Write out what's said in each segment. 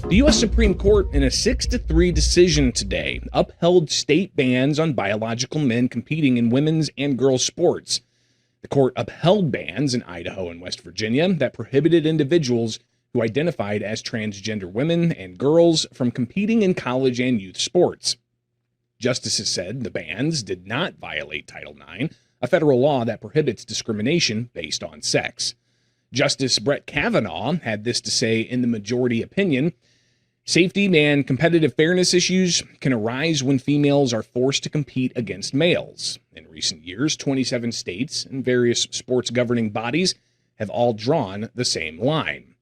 The U.S. Supreme Court, in a 6-3 decision today, upheld state bans on biological men competing in women's and girls' sports. The court upheld bans in Idaho and West Virginia that prohibited individuals who identified as transgender women and girls from competing in college and youth sports. Justices said the bans did not violate Title IX, a federal law that prohibits discrimination based on sex. Justice Brett Kavanaugh had this to say in the majority opinion: safety and competitive fairness issues can arise when females are forced to compete against males. In recent years, 27 states and various sports governing bodies have all drawn the same line.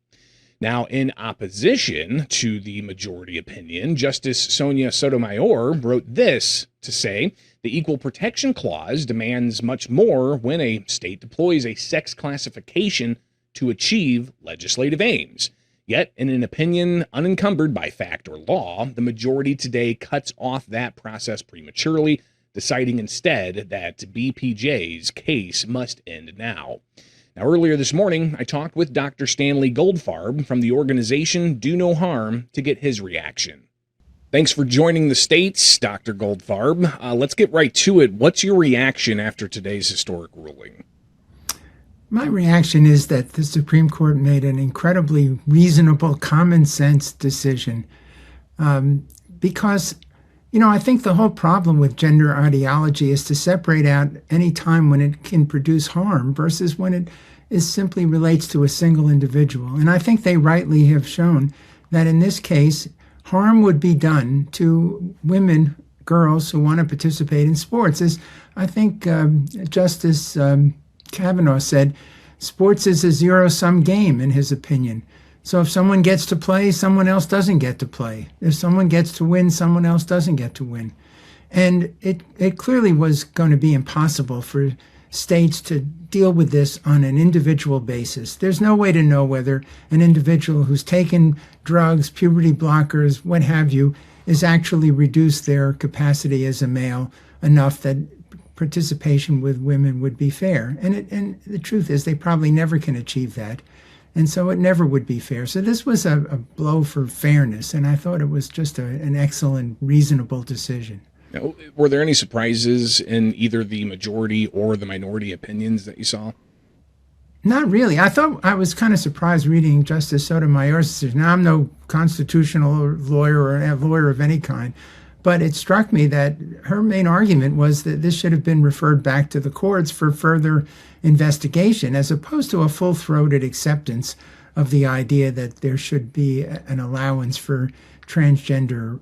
Now, in opposition to the majority opinion, Justice Sonia Sotomayor wrote this to say the Equal Protection Clause demands much more when a state deploys a sex classification to achieve legislative aims. Yet, in an opinion unencumbered by fact or law, the majority today cuts off that process prematurely, deciding instead that BPJ's case must end now. Now, earlier this morning, I talked with Dr. Stanley Goldfarb from the organization Do No Harm to get his reaction. Thanks for joining the States, Dr. Goldfarb. Let's get right to it. What's your reaction after today's historic ruling? My reaction is that the Supreme Court made an incredibly reasonable, common sense decision because, I think the whole problem with gender ideology is to separate out any time when it can produce harm versus when it simply relates to a single individual. And I think they rightly have shown that in this case, harm would be done to women, girls who want to participate in sports. As I think Justice Kavanaugh said, sports is a zero-sum game, in his opinion. So if someone gets to play, someone else doesn't get to play. If someone gets to win, someone else doesn't get to win. And it clearly was going to be impossible for states to deal with this on an individual basis. There's no way to know whether an individual who's taken drugs, puberty blockers, what have you, is actually reduced their capacity as a male enough that participation with women would be fair. And the truth is they probably never can achieve that. And so it never would be fair. So this was a blow for fairness, and I thought it was just an excellent, reasonable decision. Now, were there any surprises in either the majority or the minority opinions that you saw? Not really. I was kind of surprised reading Justice Sotomayor's decision. Now, I'm no constitutional lawyer or a lawyer of any kind, but it struck me that her main argument was that this should have been referred back to the courts for further investigation, as opposed to a full-throated acceptance of the idea that there should be an allowance for transgender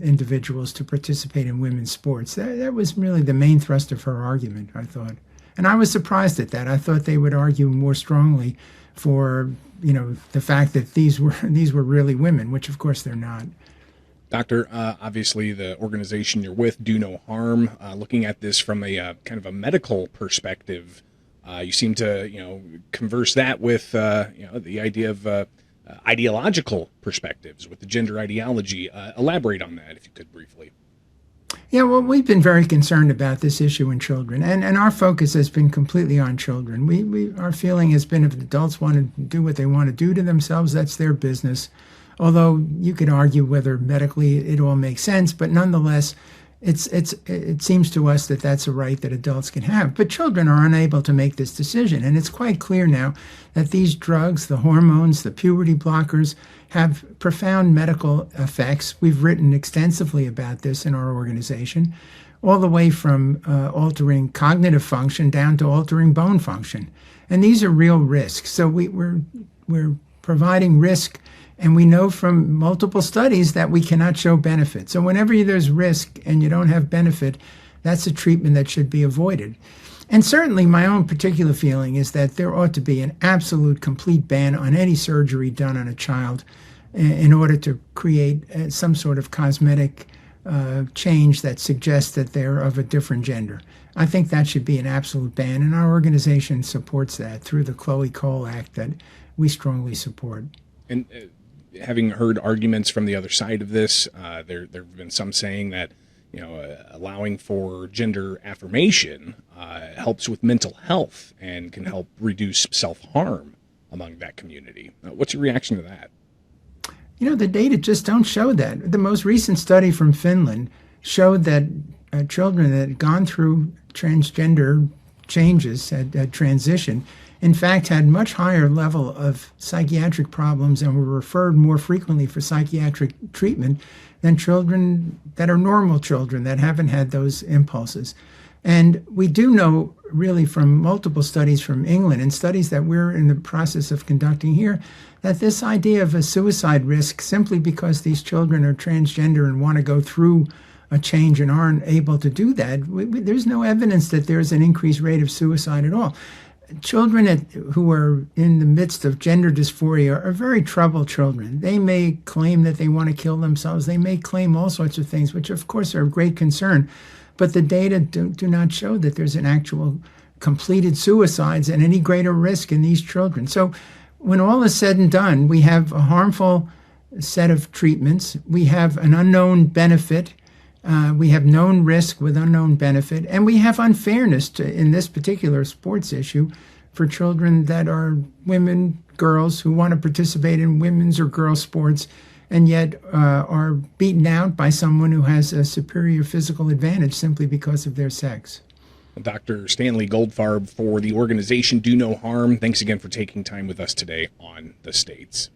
individuals to participate in women's sports. That was really the main thrust of her argument, I thought. And I was surprised at that. I thought they would argue more strongly for, the fact that these were really women, which of course they're not. Doctor, obviously the organization you're with, Do No Harm, looking at this from a kind of a medical perspective, you seem to, converse that with, the idea of ideological perspectives with the gender ideology. Elaborate on that, if you could briefly. Yeah, well, we've been very concerned about this issue in children, and our focus has been completely on children. Our feeling has been if adults want to do what they want to do to themselves, that's their business. Although you could argue whether medically it all makes sense, but nonetheless, it seems to us that that's a right that adults can have. But children are unable to make this decision, and it's quite clear now that these drugs, the hormones, the puberty blockers, have profound medical effects. We've written extensively about this in our organization, all the way from altering cognitive function down to altering bone function. And these are real risks. So we're providing risk. And we know from multiple studies that we cannot show benefit. So whenever there's risk and you don't have benefit, that's a treatment that should be avoided. And certainly my own particular feeling is that there ought to be an absolute complete ban on any surgery done on a child in order to create some sort of cosmetic change that suggests that they're of a different gender. I think that should be an absolute ban, and our organization supports that through the Chloe Cole Act that we strongly support. And having heard arguments from the other side of this, there have been some saying that allowing for gender affirmation helps with mental health and can help reduce self-harm among that community. What's your reaction to that? The data just don't show that. The most recent study from Finland showed that children that had gone through transgender changes at transition, in fact, had much higher level of psychiatric problems and were referred more frequently for psychiatric treatment than children that are normal children that haven't had those impulses. And we do know really from multiple studies from England and studies that we're in the process of conducting here, that this idea of a suicide risk simply because these children are transgender and want to go through a change and aren't able to do that, there's no evidence that there's an increased rate of suicide at all. Children who are in the midst of gender dysphoria are very troubled children. They may claim that they want to kill themselves. They may claim all sorts of things, which of course are of great concern. But the data do not show that there's an actual completed suicides and any greater risk in these children. So when all is said and done, we have a harmful set of treatments. We have an unknown benefit. We have known risk with unknown benefit, and we have unfairness in this particular sports issue for children that are women, girls who want to participate in women's or girls' sports, and yet are beaten out by someone who has a superior physical advantage simply because of their sex. Dr. Stanley Goldfarb for the organization Do No Harm, thanks again for taking time with us today on The States.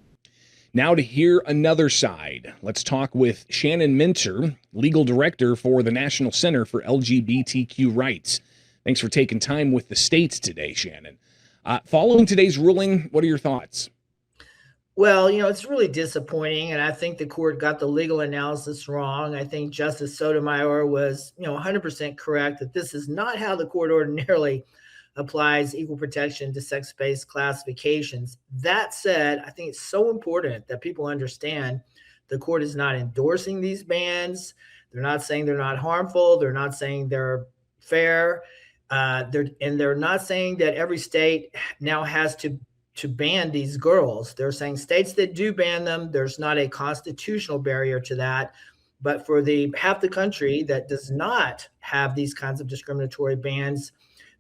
Now to hear another side, let's talk with Shannon Minter, legal director for the National Center for LGBTQ Rights. Thanks for taking time with The States today, Shannon. Following today's ruling, what are your thoughts? Well, it's really disappointing, and I think the court got the legal analysis wrong. I think Justice Sotomayor was, 100% correct that this is not how the court ordinarily applies equal protection to sex-based classifications. That said, I think it's so important that people understand the court is not endorsing these bans. They're not saying they're not harmful. They're not saying they're fair. They're not saying that every state now has to ban these girls. They're saying states that do ban them, there's not a constitutional barrier to that. But for the half the country that does not have these kinds of discriminatory bans,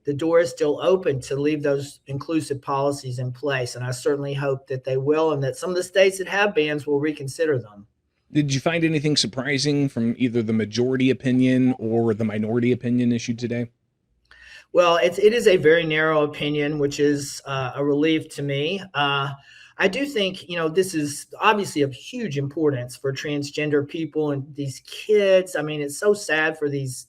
the door is still open to leave those inclusive policies in place. And I certainly hope that they will, and that some of the states that have bans will reconsider them. Did you find anything surprising from either the majority opinion or the minority opinion issued today? Well, it is a very narrow opinion, which is a relief to me. I do think, this is obviously of huge importance for transgender people and these kids. I mean, it's so sad for these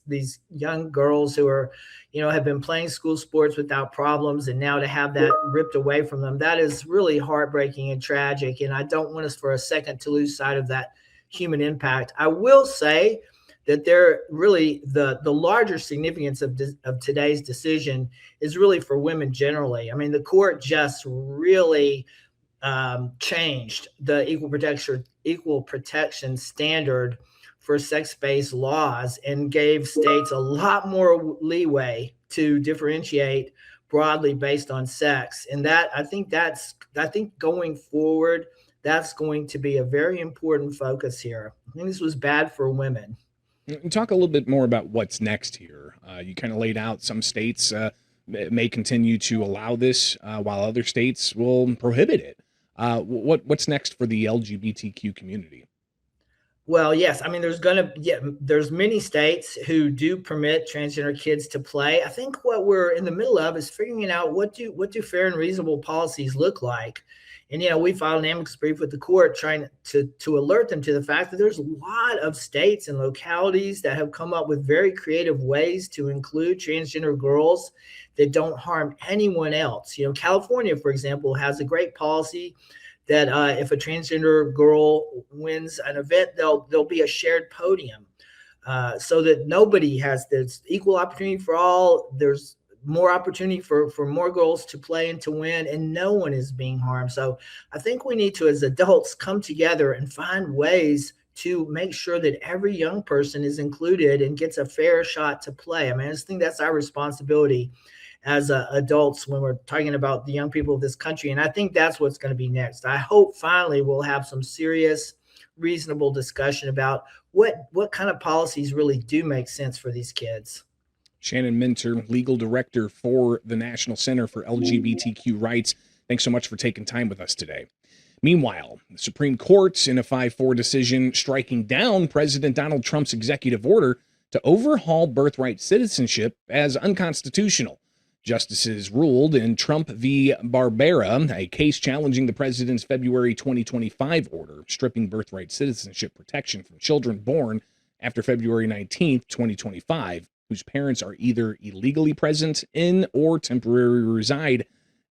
young girls who are, have been playing school sports without problems, and now to have that ripped away from them, that is really heartbreaking and tragic. And I don't want us for a second to lose sight of that human impact. I will say that they're really the larger significance of today's decision is really for women generally. I mean, the court just really changed the equal protection standard for sex-based laws and gave states a lot more leeway to differentiate broadly based on sex. And that I think going forward, that's going to be a very important focus here. I think this was bad for women. Talk a little bit more about what's next here. You kind of laid out some states may continue to allow this while other states will prohibit it. What's next for the LGBTQ community? Well, yes. I mean, there's many states who do permit transgender kids to play. I think what we're in the middle of is figuring out what do fair and reasonable policies look like. And, we filed an amicus brief with the court trying to alert them to the fact that there's a lot of states and localities that have come up with very creative ways to include transgender girls that don't harm anyone else. California, for example, has a great policy that if a transgender girl wins an event, there'll be a shared podium so that nobody has this equal opportunity for all. There's more opportunity for more girls to play and to win, and no one is being harmed. So I think we need to, as adults, come together and find ways to make sure that every young person is included and gets a fair shot to play. I mean, I just think that's our responsibility as adults when we're talking about the young people of this country. And I think that's what's going to be next. I hope finally we'll have some serious reasonable discussion about what kind of policies really do make sense for these kids. Shannon Minter, legal director for the National Center for LGBTQ Rights. Thanks so much for taking time with us today. Meanwhile, the Supreme Court, in a 5-4 decision, striking down President Donald Trump's executive order to overhaul birthright citizenship as unconstitutional. Justices ruled in Trump v. Barbera, a case challenging the president's February 2025 order, stripping birthright citizenship protection from children born after February 19, 2025, whose parents are either illegally present in or temporarily reside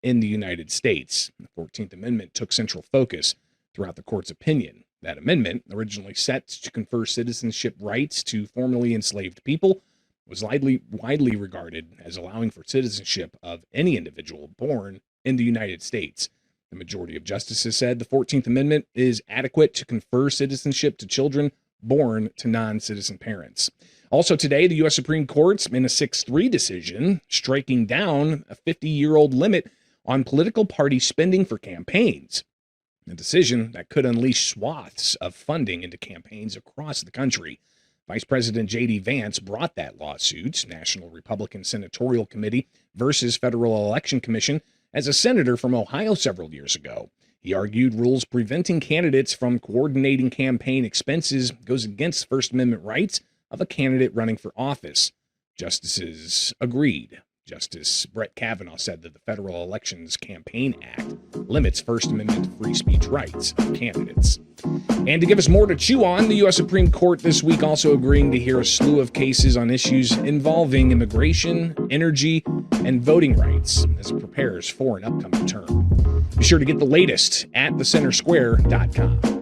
in the United States. The 14th Amendment took central focus throughout the court's opinion. That amendment, originally set to confer citizenship rights to formerly enslaved people, was widely regarded as allowing for citizenship of any individual born in the United States. The majority of justices said the 14th Amendment is adequate to confer citizenship to children born to non-citizen parents. Also today, the U.S. Supreme Court, in a 6-3 decision, striking down a 50-year-old limit on political party spending for campaigns, a decision that could unleash swaths of funding into campaigns across the country. Vice President J.D. Vance brought that lawsuit, National Republican Senatorial Committee versus Federal Election Commission, as a senator from Ohio several years ago. He argued rules preventing candidates from coordinating campaign expenses goes against First Amendment rights of a candidate running for office. Justices agreed. Justice Brett Kavanaugh said that the Federal Elections Campaign Act limits First Amendment free speech rights of candidates. And to give us more to chew on, the U.S. Supreme Court this week also agreeing to hear a slew of cases on issues involving immigration, energy, and voting rights as it prepares for an upcoming term. Be sure to get the latest at thecentersquare.com.